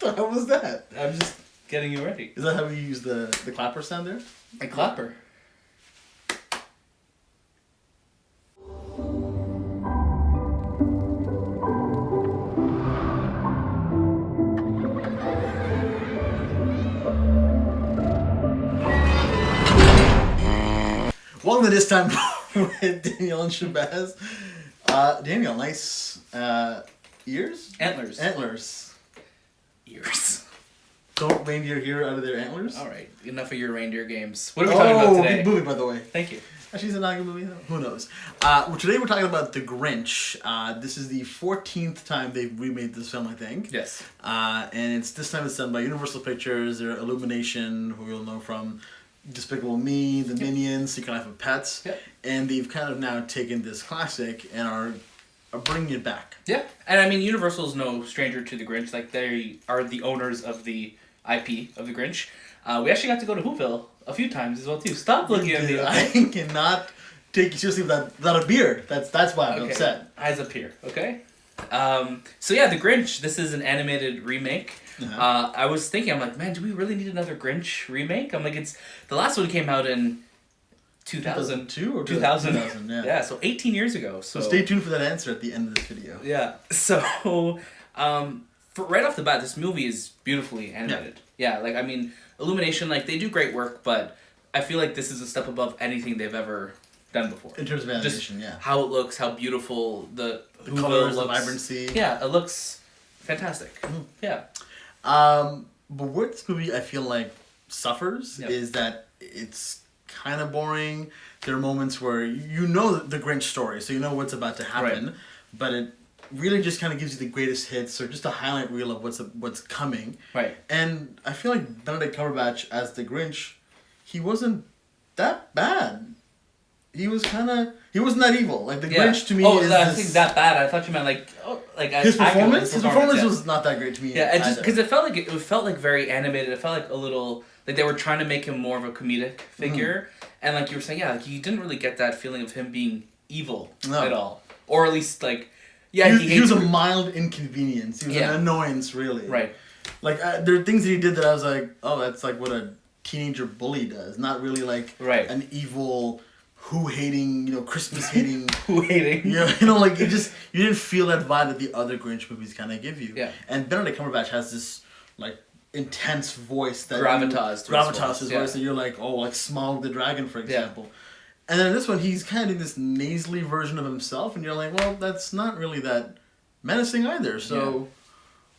How was that? I'm just getting you ready. Is that how you use the clapper sound there? A clapper. Welcome to This Time with Daniel and Shahbaz. Daniel, nice ears? Antlers. Antlers. Ears. Don't reindeer hear out of their antlers? Alright, enough of your reindeer games. What are we talking about today? Good movie, by the way. Thank you. Actually, is it not a good movie? Who knows? Today we're talking about The Grinch. This is the 14th time they've remade this film, I think. Yes. And this time it's done by Universal Pictures, or Illumination, who you'll know from Despicable Me, The Minions, Secret Life of Pets. Yep. And they've kind of now taken this classic and are bringing it back. Yeah, and I mean, Universal's no stranger to The Grinch. Like, they are the owners of the IP of The Grinch. We actually got to go to Whoville a few times as well, too. Stop looking at me. I cannot take you seriously without a beard. That's why I'm upset. Eyes up here, okay? So yeah, The Grinch, this is an animated remake. Uh-huh. I was thinking, I'm like, man, do we really need another Grinch remake? I'm like, the last one came out in 2002 or 2000. 2000, yeah. Yeah, so 18 years ago. So stay tuned for that answer at the end of this video. Yeah, so right off the bat, this movie is beautifully animated. Yeah, like, I mean, Illumination, like, they do great work, but I feel like this is a step above anything they've ever done before. In terms of animation, just how it looks, how beautiful the colors, looks. the vibrancy. Yeah, it looks fantastic. Yeah. But where this movie, I feel like, suffers is that it's kind of boring. There are moments where you know the Grinch story, so you know what's about to happen, but it really just kind of gives you the greatest hits or just a highlight reel of what's coming. Right. And I feel like Benedict Cumberbatch as the Grinch, he wasn't that bad. He wasn't that evil. Like, the Grinch to me is I think that bad. I thought you meant his performance. His performance yeah. was not that great to me. Yeah, because it felt like very animated. It felt like a little like they were trying to make him more of a comedic figure, and like you were saying, like you didn't really get that feeling of him being evil at all, or at least like he was a mild inconvenience. He was an annoyance, really. Right. Like there are things that he did that I was like, oh, that's like what a teenager bully does. Not really like an evil. Christmas hating. Like you didn't feel that vibe that the other Grinch movies kind of give you. Yeah. And Benedict Cumberbatch has this like intense voice that gravitas his voice, and you're like, oh, like Smaug the Dragon, for example. And then in this one, he's kind of doing this nasally version of himself, and you're like, well, that's not really that menacing either. So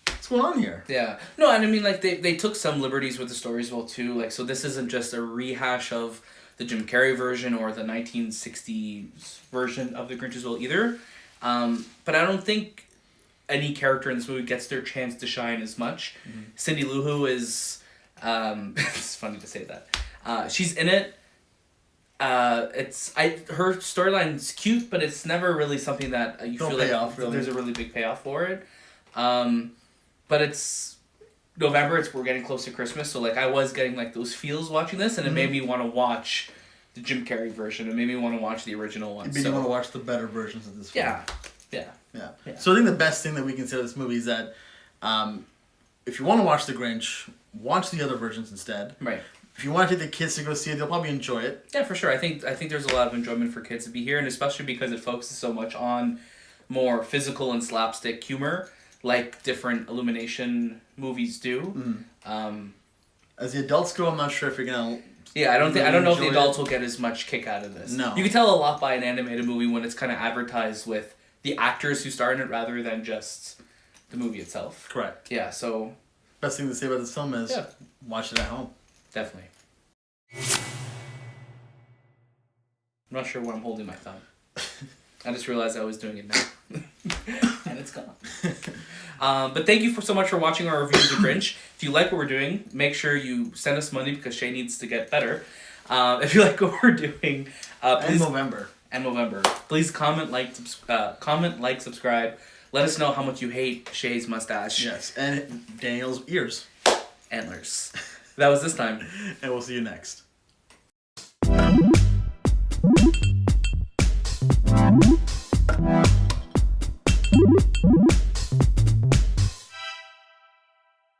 what's going on here? Yeah. No, and I mean, like they took some liberties with the story as well too. Like, so this isn't just a rehash of the Jim Carrey version or the 1960s version of The Grinch as well either. But I don't think any character in this movie gets their chance to shine as much. Mm-hmm. Cindy Lou Who is... it's funny to say that. She's in it. Her storyline's cute, but it's never really something that you feel like there's a really big payoff for it. But it's... November, we're getting close to Christmas, so like I was getting like those feels watching this, and it made me want to watch the Jim Carrey version. It made me want to watch the original one. It made me want to watch the better versions of this film. Yeah. So I think the best thing that we can say of this movie is that if you want to watch The Grinch, watch the other versions instead. Right. If you want to take the kids to go see it, they'll probably enjoy it. Yeah, for sure. I think there's a lot of enjoyment for kids to be here, and especially because it focuses so much on more physical and slapstick humor, like different Illumination movies do. As the adults go, I'm not sure if you're gonna. Yeah, I don't know if the adults will get as much kick out of this. No, you can tell a lot by an animated movie when it's kind of advertised with the actors who star in it rather than just the movie itself. Correct. Yeah. So. Best thing to say about this film is watch it at home. Definitely. I'm not sure where I'm holding my thumb. I just realized I was doing it now. And it's gone. But thank you so much for watching our review of The Grinch. If you like what we're doing, make sure you send us money because Shay needs to get better. If you like what we're doing, please... And November. Please comment, like, subscribe. Let us know how much you hate Shay's mustache. Yes, and Daniel's ears. Antlers. That was This Time. And we'll see you next.